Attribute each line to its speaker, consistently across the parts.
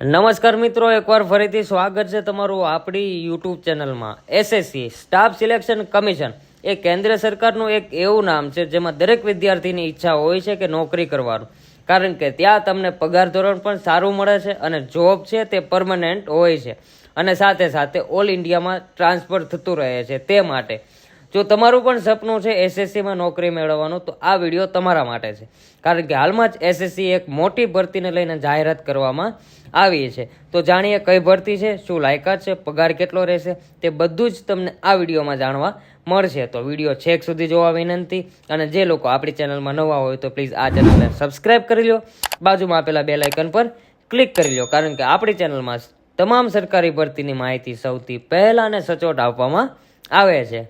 Speaker 1: નમસ્કાર મિત્રો, એકવાર ફરીથી સ્વાગત છે તમારું આપણી યુટ્યુબ ચેનલમાં. એસએસસી સ્ટાફ સિલેક્શન કમિશન એ કેન્દ્ર સરકારનું એક એવું નામ છે જેમાં દરેક વિદ્યાર્થીની ઈચ્છા હોય છે કે નોકરી કરવાનું, કારણ કે ત્યાં તમને પગાર ધોરણ પણ સારું મળે છે અને જોબ છે તે પરમનન્ટ હોય છે અને સાથે સાથે ઓલ ઇન્ડિયામાં ટ્રાન્સફર થતું રહે છે. તે માટે જો તમારું પણ સપનું છે એસએસસીમાં નોકરી મેળવવાનું, તો આ વિડીયો તમારા માટે છે, કારણ કે હાલમાં જ એસએસસી એક મોટી ભરતીને લઈને જાહેરાત કરવામાં આવી છે. તો જાણીએ કઈ ભરતી છે, શું લાયકાત છે, પગાર કેટલો રહેશે, તે બધું જ તમને આ વિડીયોમાં જાણવા મળશે. તો વિડીયો છેક સુધી જોવા વિનંતી, અને જે લોકો આપણી ચેનલમાં નવા હોય તો પ્લીઝ આ ચેનલને સબસ્ક્રાઈબ કરી લો, બાજુમાં આપેલા બેલ આઇકન પર ક્લિક કરી લો, કારણ કે આપણી ચેનલમાં તમામ સરકારી ભરતીની માહિતી સૌથી પહેલા અને સચોટ આપવામાં આવે છે.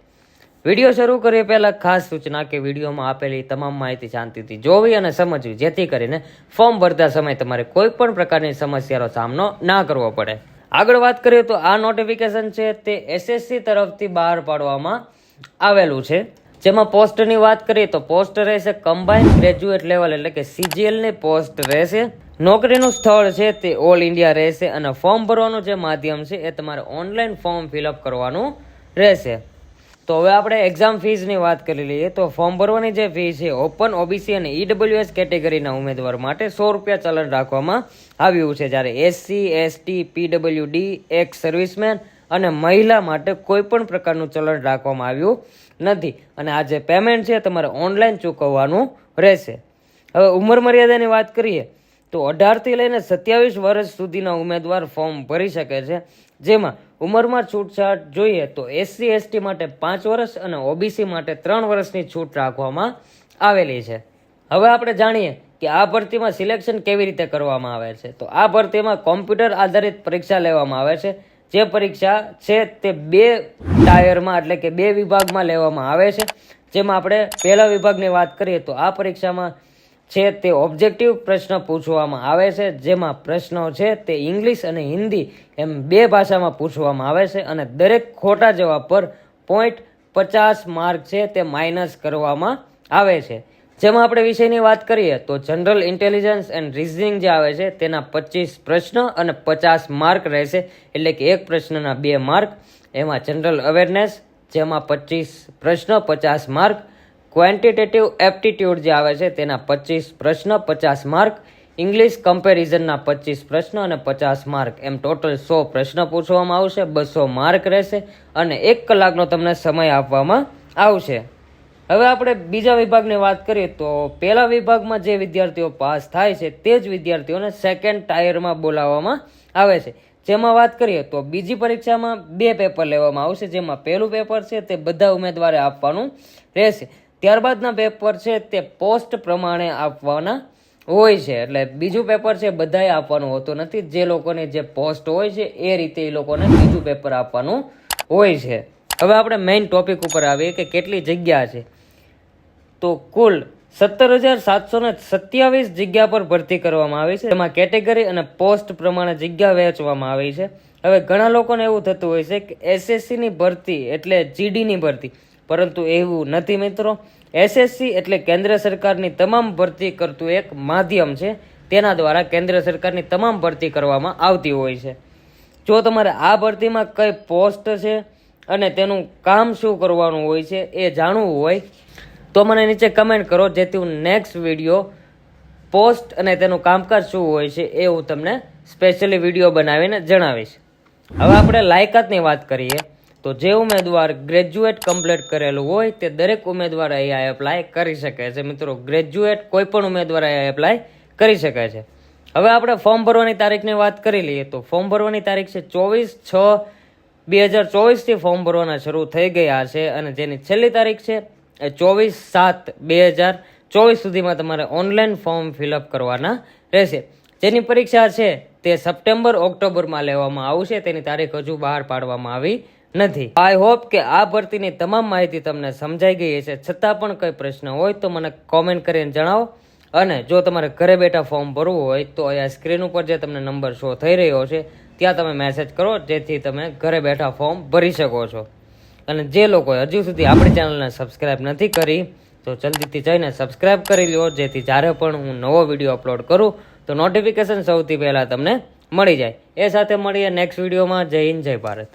Speaker 1: વિડીયો શરૂ કરીએ પહેલાં ખાસ સૂચના કે વિડીયોમાં આપેલી તમામ માહિતી શાંતિથી જોવી અને સમજવી, જેથી કરીને ફોર્મ ભરતા સમયે તમારે કોઈ પણ પ્રકારની સમસ્યાનો સામનો ના કરવો પડે. આગળ વાત કરીએ તો આ નોટિફિકેશન છે તે એસએસસી તરફથી બહાર પાડવામાં આવેલું છે. જેમાં પોસ્ટની વાત કરીએ તો પોસ્ટ રહેશે કમ્બાઇન્ડ ગ્રેજ્યુએટ લેવલ એટલે કે સીજીએલની પોસ્ટ રહેશે. નોકરીનું સ્થળ છે તે ઓલ ઇન્ડિયા રહેશે અને ફોર્મ ભરવાનું જે માધ્યમ છે એ તમારે ઓનલાઈન ફોર્મ ફિલઅપ કરવાનું રહેશે. તો હવે આપણે એક્ઝામ ફીઝની વાત કરી લઈએ. તો ફોર્મ ભરવાની જે ફી છે ઓપન, ઓબીસી અને ઈડબ્લ્યુએસ કેટેગરીના ઉમેદવાર માટે 100 રૂપિયા ચલણ રાખવામાં આવ્યું છે, જ્યારે SC, ST, PWD, x servicemen અને મહિલા માટે કોઈ પણ પ્રકારનું ચલણ રાખવામાં આવ્યું નથી અને આ જે પેમેન્ટ છે તમારે ઓનલાઈન ચૂકવવાનું રહેશે. હવે ઉંમર મર્યાદાની વાત કરીએ તો 18થી લઈને 27 વર્ષ સુધીના ઉમેદવાર ફોર્મ ભરી શકે છે, જેમાં ઉંમરમાં છૂટછાટ જોઈએ તો એસસી એસટી માટે 5 વર્ષ અને ઓબીસી માટે 3 વર્ષની છૂટ રાખવામાં આવેલી છે. હવે આપણે જાણીએ કે આ ભરતીમાં સિલેક્શન કેવી રીતે કરવામાં આવે છે. તો આ ભરતીમાં કોમ્પ્યુટર આધારિત પરીક્ષા લેવામાં આવે છે. જે પરીક્ષા છે તે 2 ટાયરમાં એટલે કે 2 વિભાગમાં લેવામાં આવે છે. જેમાં આપણે પહેલા વિભાગની વાત કરીએ તો આ પરીક્ષામાં છે તે ઓબ્જેક્ટિવ પ્રશ્ન પૂછવામાં આવે છે, જેમાં પ્રશ્નો છે તે ઇંગ્લિશ અને હિન્દી એમ 2 ભાષામાં પૂછવામાં આવે છે અને દરેક ખોટા જવાબ પર 0.50 માર્ક છે તે માઇનસ કરવામાં આવે છે. જેમાં આપણે વિષયની વાત કરીએ તો જનરલ ઇન્ટેલિજન્સ એન્ડ રિઝનિંગ જે આવે છે તેના 25 પ્રશ્ન અને 50 માર્ક રહેશે, એટલે કે એક પ્રશ્નના 2 માર્ક. એમાં જનરલ અવેરનેસ જેમાં 25 પ્રશ્ન 50 માર્ક, ક્વોન્ટિટેટિવ એપ્ટિટ્યૂડ જે આવે છે તેના 25 પ્રશ્ન 50 માર્ક, ઇંગ્લિશ કમ્પેરિઝનના 25 પ્રશ્ન અને 50 માર્ક, એમ ટોટલ 100 પ્રશ્ન પૂછવામાં આવશે, 200 માર્ક રહેશે અને 1 કલાકનો તમને સમય આપવામાં આવશે. હવે આપણે બીજા વિભાગની વાત કરીએ તો પહેલા વિભાગમાં જે વિદ્યાર્થીઓ પાસ થાય છે તે જ વિદ્યાર્થીઓને સેકન્ડ ટાયરમાં બોલાવવામાં આવે છે. જેમાં વાત કરીએ તો બીજી પરીક્ષામાં 2 પેપર લેવામાં આવશે, જેમાં પહેલું પેપર છે તે બધા ઉમેદવારે આપવાનું રહેશે. ત્યારબાદના પેપર છે તે પોસ્ટ પ્રમાણે આપવાના હોય છે, એટલે બીજું પેપર છે બધાએ આપવાનું હોતું નથી. જે લોકોની જે પોસ્ટ હોય છે એ રીતે એ લોકોને બીજું પેપર આપવાનું હોય છે. હવે આપણે મેઇન ટોપિક ઉપર આવીએ કે કેટલી જગ્યા છે. તો કુલ 17,727 જગ્યા પર ભરતી કરવામાં આવી છે. એમાં કેટેગરી અને પોસ્ટ પ્રમાણે જગ્યા વહેંચવામાં આવી છે. હવે ઘણા લોકોને એવું થતું હોય છે કે એસએસસીની ભરતી એટલે જીડીની ભરતી, પરંતુ એવું નથી મિત્રો. એસએસસી એટલે કેન્દ્ર સરકારની તમામ ભરતી કરતું એક માધ્યમ છે. તેના દ્વારા કેન્દ્ર સરકારની તમામ ભરતી કરવામાં આવતી હોય છે. જો તમારે આ ભરતીમાં કઈ પોસ્ટ છે અને તેનું કામ શું કરવાનું હોય છે એ જાણવું હોય તો મને નીચે કમેન્ટ કરો, જેથી હું નેક્સ્ટ વિડીયો પોસ્ટ અને તેનું કામકાજ શું હોય છે એ હું તમને સ્પેશિયલી વિડીયો બનાવીને જણાવીશ. હવે આપણે લાયકાતની વાત કરીએ તો જે ઉમેદવાર ગ્રેજ્યુએટ કમ્પ્લીટ કરેલું હોય તે દરેક ઉમેદવાર અહીંયા એપ્લાય કરી શકે છે. મિત્રો, ગ્રેજ્યુએટ કોઈ પણ ઉમેદવાર અહીંયા એપ્લાય કરી શકે છે. હવે આપણે ફોર્મ ભરવાની તારીખની વાત કરી લઈએ તો ફોર્મ ભરવાની તારીખ છે 24/6/2024થી ફોર્મ ભરવાના શરૂ થઈ ગયા છે અને જેની છેલ્લી તારીખ છે એ 24/7/2024 સુધીમાં તમારે ઓનલાઈન ફોર્મ ફિલઅપ કરવાના રહેશે. જેની પરીક્ષા છે તે સપ્ટેમ્બર-ઓક્ટોબરમાં લેવામાં આવશે. તેની તારીખ હજુ બહાર પાડવામાં આવી નથી. આઈ હોપ કે આ ભરતીની તમામ માહિતી તમને સમજાઈ ગઈ છે. છતાં પણ કોઈ પ્રશ્ન હોય તો મને કોમેન્ટ કરીને જણાવો, અને જો તમારે ઘરે બેઠા ફોર્મ ભરવું હોય તો અહીંયા સ્ક્રીન ઉપર જે તમને નંબર શો થઈ રહ્યો છે ત્યાં તમે મેસેજ કરો, જેથી તમે ઘરે બેઠા ફોર્મ ભરી શકો છો. અને જે લોકોએ હજુ સુધી આપણી ચેનલને સબસ્ક્રાઈબ નથી કરી તો જલ્દીથી જઈને સબસ્ક્રાઈબ કરી લો, જેથી જ્યારે પણ હું નવો વિડીયો અપલોડ કરું તો નોટિફિકેશન સૌથી પહેલાં તમને મળી જાય. એ સાથે મળીએ નેક્સ્ટ વિડીયોમાં. જય હિન્દ, જય ભારત.